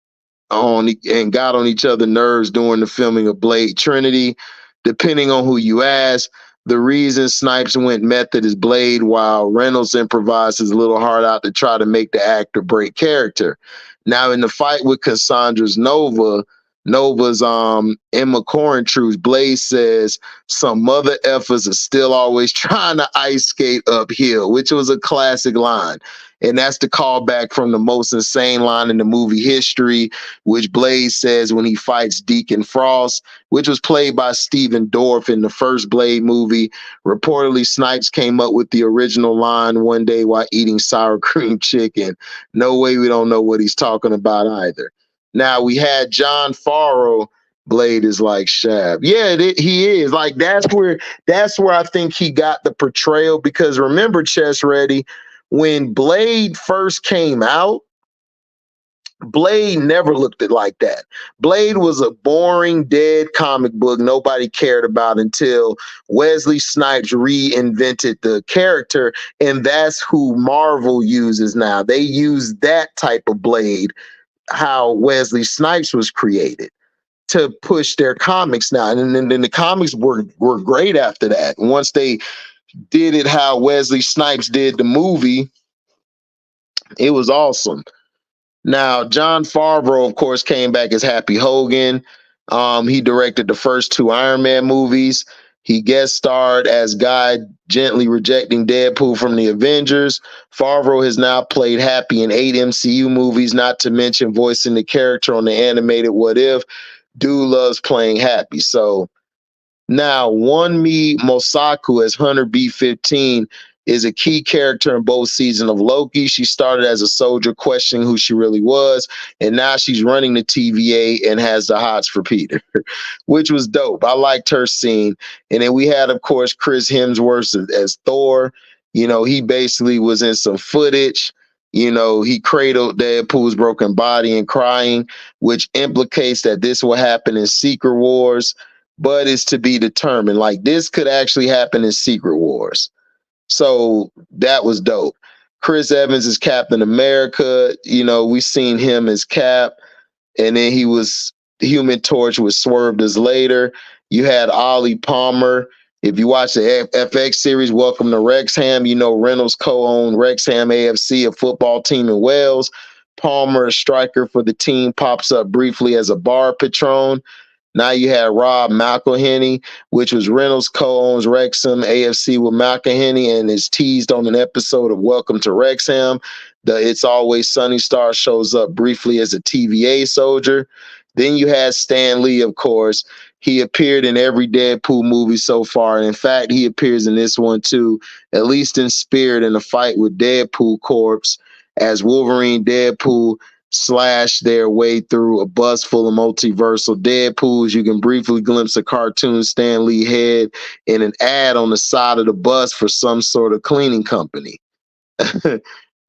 and got on each other's nerves during the filming of Blade Trinity. Depending on who you ask, the reason Snipes went method is Blade, while Reynolds improvised his little heart out to try to make the actor break character. Now, in the fight with Cassandra's Nova's Emma Corrin, Blade says some mother effers are still always trying to ice skate uphill, which was a classic line. And that's the callback from the most insane line in the movie history, which Blade says when he fights Deacon Frost, which was played by Stephen Dorff in the first Blade movie. Reportedly, Snipes came up with the original line one day while eating sour cream chicken. No way we don't know what he's talking about either. Now, we had John Farrow. Blade is like Shab. Yeah, he is. Like, that's where I think he got the portrayal, because remember, Chess Ready, when Blade first came out, Blade never looked it like that. Blade was a boring, dead comic book nobody cared about until Wesley Snipes reinvented the character, and that's who Marvel uses now. They use that type of Blade, how Wesley Snipes was created, to push their comics now. And then the comics were great after that. Once they did it how Wesley Snipes did the movie, it was awesome. Now, John Favreau, of course, came back as Happy Hogan. He directed the first two Iron Man movies. He guest starred as Guy gently rejecting Deadpool from the Avengers. Favreau has now played Happy in 8 MCU movies, not to mention voicing the character on the animated What If. Dude loves playing Happy. So now, Wunmi Mosaku as Hunter B-15 is a key character in both seasons of Loki. She started as a soldier questioning who she really was, and now she's running the TVA and has the hots for Peter, which was dope. I liked her scene. And then we had, of course, Chris Hemsworth as Thor. You know, he basically was in some footage. You know, he cradled Deadpool's broken body and crying, which implicates that this will happen in Secret Wars, but it's to be determined. Like, this could actually happen in Secret Wars. So that was dope. Chris Evans is Captain America. You know, we seen him as Cap, and then he was Human Torch was swerved as later. You had Ollie Palmer. If you watch the FX series, Welcome to Wrexham, you know Reynolds co-owned Wrexham AFC, a football team in Wales. Palmer, a striker for the team, pops up briefly as a bar patron. Now you had Rob McElhenney, which was Reynolds co-owns Wrexham AFC with McElhenney, and is teased on an episode of Welcome to Wrexham. The It's Always Sunny star shows up briefly as a TVA soldier. Then you had Stan Lee, of course. He appeared in every Deadpool movie so far. And in fact, he appears in this one too, at least in spirit, in a fight with Deadpool Corpse as Wolverine Deadpool slash their way through a bus full of multiversal Deadpools. You can briefly glimpse a cartoon Stan Lee head in an ad on the side of the bus for some sort of cleaning company.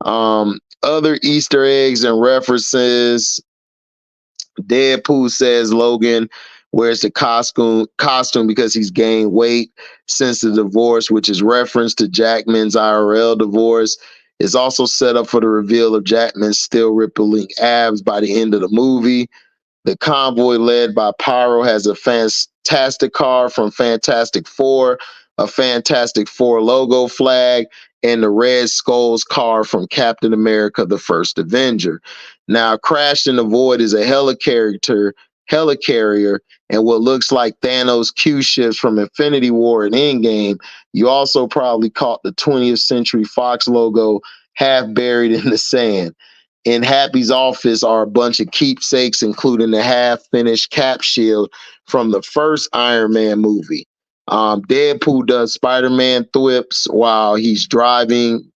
Other Easter eggs and references. Deadpool says Logan wears the costume because he's gained weight since the divorce, which is reference to Jackman's IRL divorce. Is also set up for the reveal of Jackman's still rippling abs by the end of the movie. The convoy led by Pyro has a fantastic car from Fantastic Four, a Fantastic Four logo flag, and the Red Skull's car from Captain America, the First Avenger. Now, Crash in the Void is a helicarrier, and what looks like Thanos' Q ships from Infinity War and Endgame. You also probably caught the 20th Century Fox logo half buried in the sand. In Happy's office are a bunch of keepsakes, including the half-finished Cap shield from the first Iron Man movie. Deadpool does Spider-Man thwips while he's driving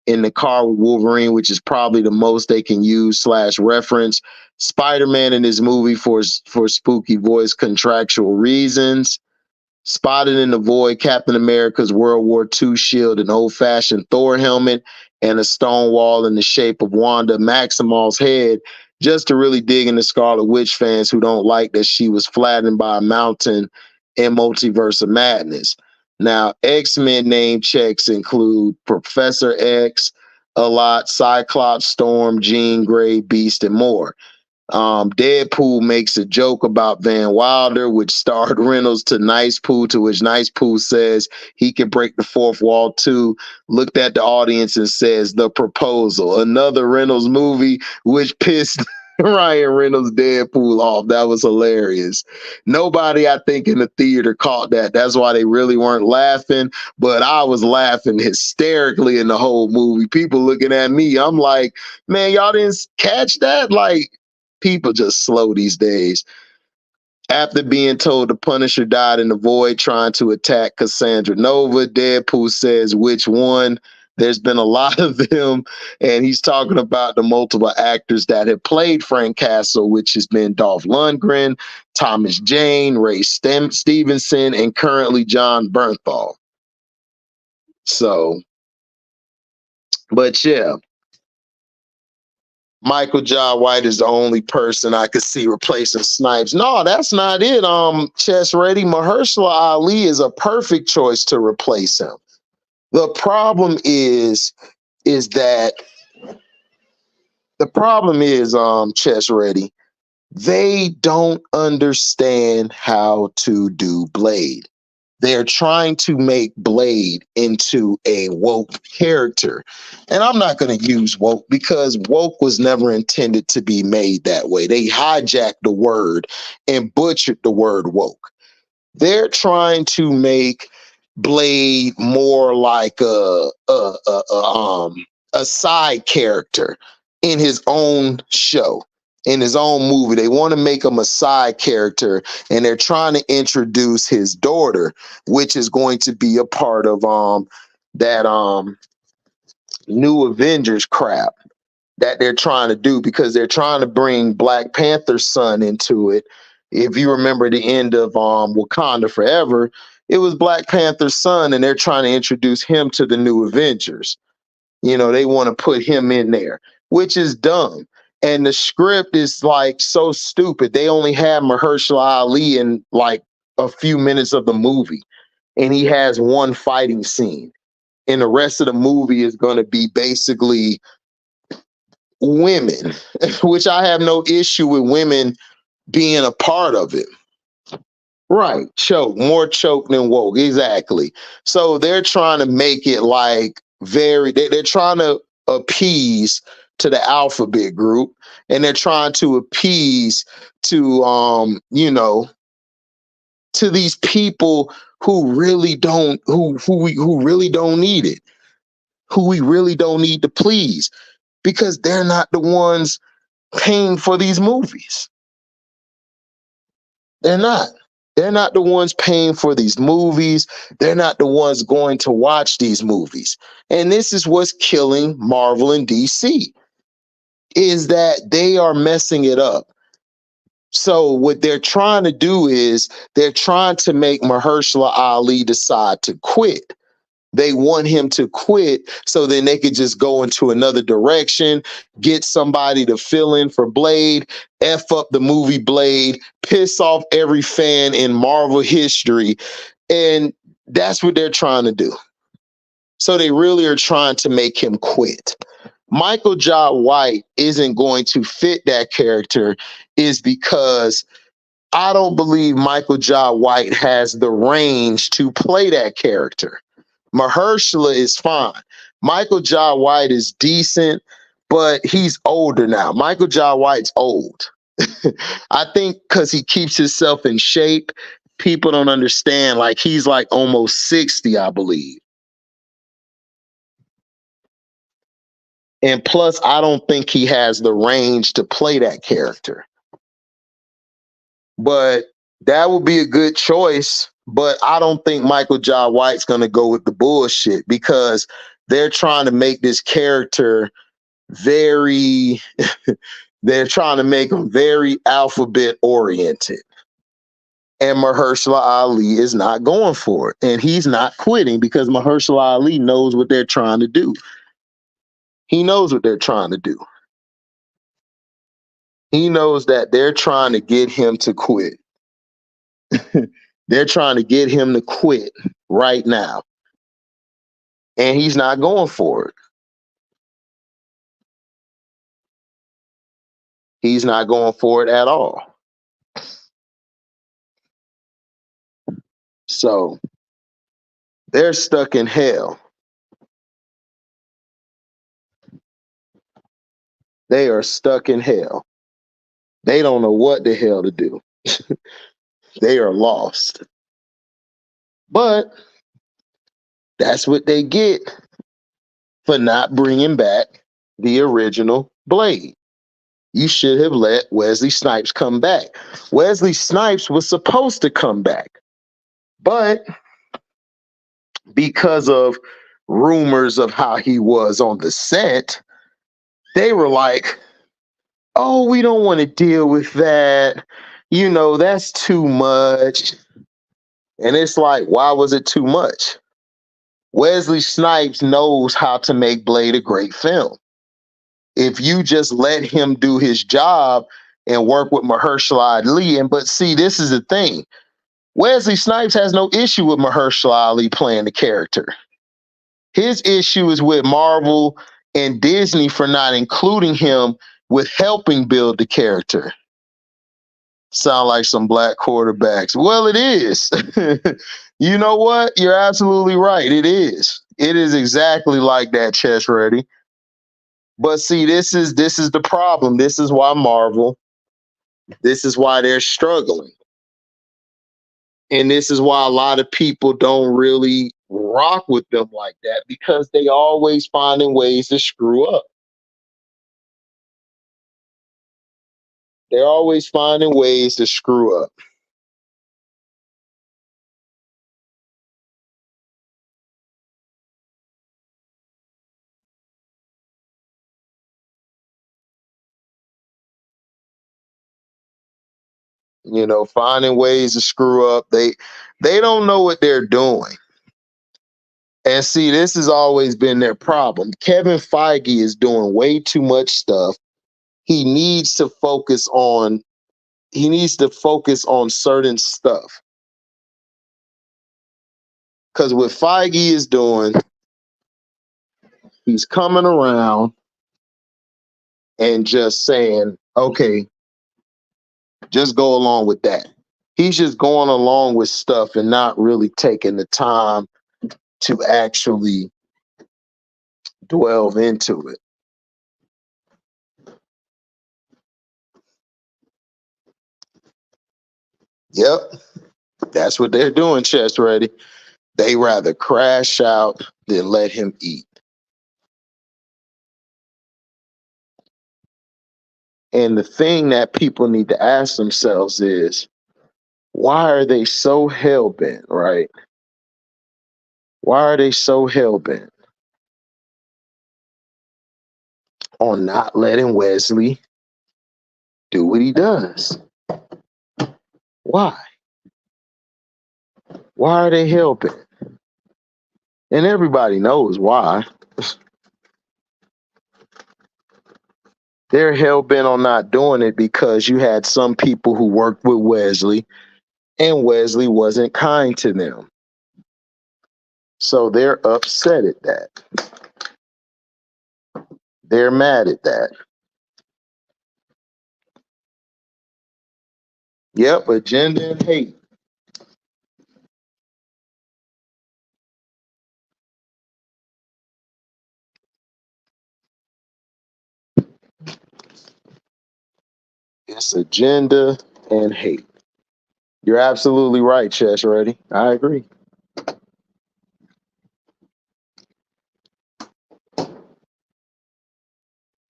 in the car with Wolverine, which is probably the most they can use / reference Spider-Man in this movie for spooky voice contractual reasons. Spotted in the void, Captain America's World War II shield, an old-fashioned Thor helmet, and a stone wall in the shape of Wanda Maximoff's head, just to really dig into Scarlet Witch fans who don't like that she was flattened by a mountain in Multiverse of Madness. Now, X-Men name checks include Professor X, a lot, Cyclops, Storm, Jean Grey, Beast, and more. Deadpool makes a joke about Van Wilder, which starred Reynolds to Nice Poo, to which Nice Poo says he can break the fourth wall too. Looked at the audience and says The Proposal, another Reynolds movie, which pissed Ryan Reynolds Deadpool off. That was hilarious. Nobody, I think, in the theater caught that. That's why they really weren't laughing. But I was laughing hysterically in the whole movie. People looking at me. I'm like, man, y'all didn't catch that? Like, people just slow these days. After being told the Punisher died in the void trying to attack Cassandra Nova, Deadpool says which one. There's been a lot of them, and he's talking about the multiple actors that have played Frank Castle, which has been Dolph Lundgren, Thomas Jane, Ray Stevenson, and currently John Bernthal. So, but yeah, Michael Jai White is the only person I could see replacing Snipes. No, that's not it. Chess Ready, Mahershala Ali is a perfect choice to replace him. The problem is that Chess Ready, they don't understand how to do Blade. They're trying to make Blade into a woke character. And I'm not going to use woke because woke was never intended to be made that way. They hijacked the word and butchered the word woke. They're trying to make Blade more like a side character in his own show, in his own movie. They want to make him a side character, and they're trying to introduce his daughter, which is going to be a part of that new Avengers crap that they're trying to do, because they're trying to bring Black Panther's son into it. If you remember the end of Wakanda Forever, it was Black Panther's son, and they're trying to introduce him to the new Avengers. You know, they want to put him in there, which is dumb. And the script is like so stupid. They only have Mahershala Ali in like a few minutes of the movie, and he has one fighting scene. And the rest of the movie is going to be basically women, which I have no issue with women being a part of it. Right. Choke, more choke than woke. Exactly. So they're trying to make it like they're trying to appease to the alphabet group, and they're trying to appease to to these people who really don't who really don't need it, who we really don't need to please, because they're not the ones paying for these movies. They're not. They're not the ones paying for these movies. They're not the ones going to watch these movies. And this is what's killing Marvel and DC, is that they are messing it up. So what they're trying to do is they're trying to make Mahershala Ali decide to quit. They want him to quit so then they could just go into another direction, get somebody to fill in for Blade, F up the movie Blade, piss off every fan in Marvel history. And that's what they're trying to do. So they really are trying to make him quit. Michael Jai White isn't going to fit that character, is because I don't believe Michael Jai White has the range to play that character. Mahershala is fine. Michael Jai White is decent, but he's older now. Michael Jai White's old. I think because he keeps himself in shape, people don't understand. Like, he's like almost 60, I believe. And plus, I don't think he has the range to play that character. But that would be a good choice. But I don't think Michael Jai White's going to go with the bullshit, because they're trying to make this character very, they're trying to make him very alphabet oriented. And Mahershala Ali is not going for it. And he's not quitting because Mahershala Ali knows what they're trying to do. He knows what they're trying to do. He knows that they're trying to get him to quit. They're trying to get him to quit right now. And he's not going for it. He's not going for it at all. So they're stuck in hell. They are stuck in hell. They don't know what the hell to do. They are lost. But that's what they get for not bringing back the original Blade. You should have let Wesley Snipes come back. Wesley Snipes was supposed to come back, but because of rumors of how he was on the set, they were like, oh, we don't want to deal with that. You know, that's too much. And it's like, why was it too much? Wesley Snipes knows how to make Blade a great film. If you just let him do his job and work with Mahershala Ali, but see, this is the thing. Wesley Snipes has no issue with Mahershala Ali playing the character. His issue is with Marvel and Disney for not including him with helping build the character. Sound like some black quarterbacks. Well, it is. You know what? You're absolutely right. It is. It is exactly like that, Chess Ready. But see, this is the problem. This is why Marvel, this is why they're struggling. And this is why a lot of people don't really rock with them like that, because they always finding ways to screw up. They're always finding ways to screw up. You know, finding ways to screw up. They don't know what they're doing. And see, this has always been their problem. Kevin Feige is doing way too much stuff. He needs to focus on certain stuff. Because what Feige is doing, he's coming around and just saying, okay, just go along with that. He's just going along with stuff and not really taking the time to actually delve into it. Yep, that's what they're doing, Chess Ready. They rather crash out than let him eat. And the thing that people need to ask themselves is, why are they so hell bent, right? Why are they so hell bent on not letting Wesley do what he does? Why? Why are they hell bent? And everybody knows why. They're hell bent on not doing it because you had some people who worked with Wesley and Wesley wasn't kind to them. So they're upset at that. They're mad at that. Yep, agenda and hate. It's agenda and hate. You're absolutely right, Chess Ready. I agree.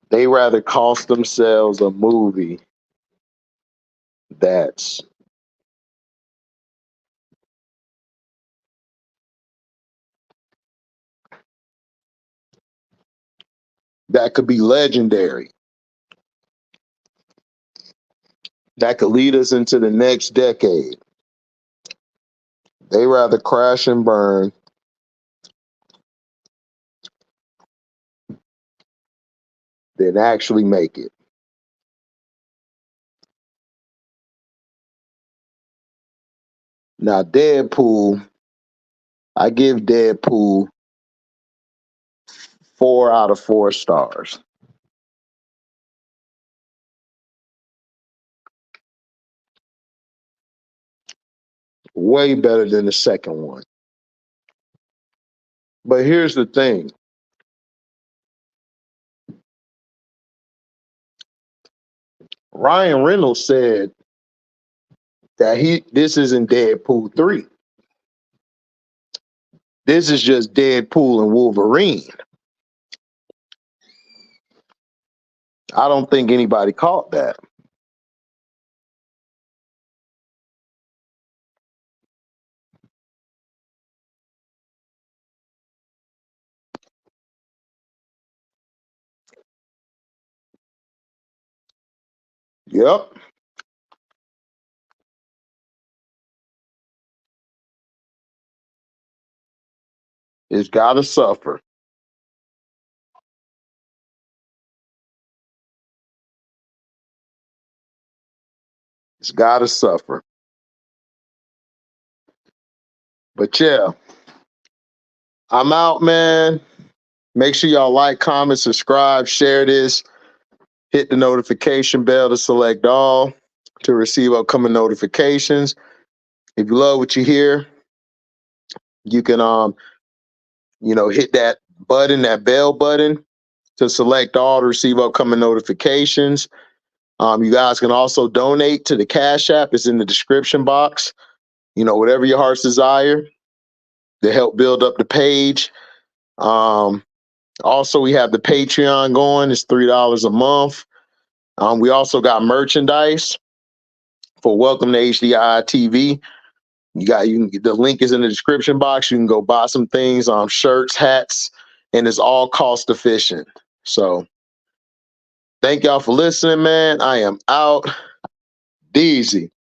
They rather cost themselves a movie that's that could be legendary, that could lead us into the next decade. They rather crash and burn than actually make it. Now, Deadpool, I give Deadpool 4 out of 4 stars. Way better than the second one. But here's the thing. Ryan Reynolds said that this isn't Deadpool 3. This is just Deadpool and Wolverine. I don't think anybody caught that. Yep. It's gotta suffer. It's gotta suffer. But yeah, I'm out, man. Make sure y'all like, comment, subscribe, share this. Hit the notification bell to select all to receive upcoming notifications. If you love what you hear, you can hit that button, that bell button, to select all to receive upcoming notifications. You guys can also donate to the Cash App. It's in the description box. Whatever your heart's desire to help build up the page. Also, we have the Patreon going. It's $3 a month. We also got merchandise for Welcome to HDiiTV. The link is in the description box. You can go buy some things, shirts, hats, and it's all cost efficient. So thank y'all for listening, man. I am out. Deezy.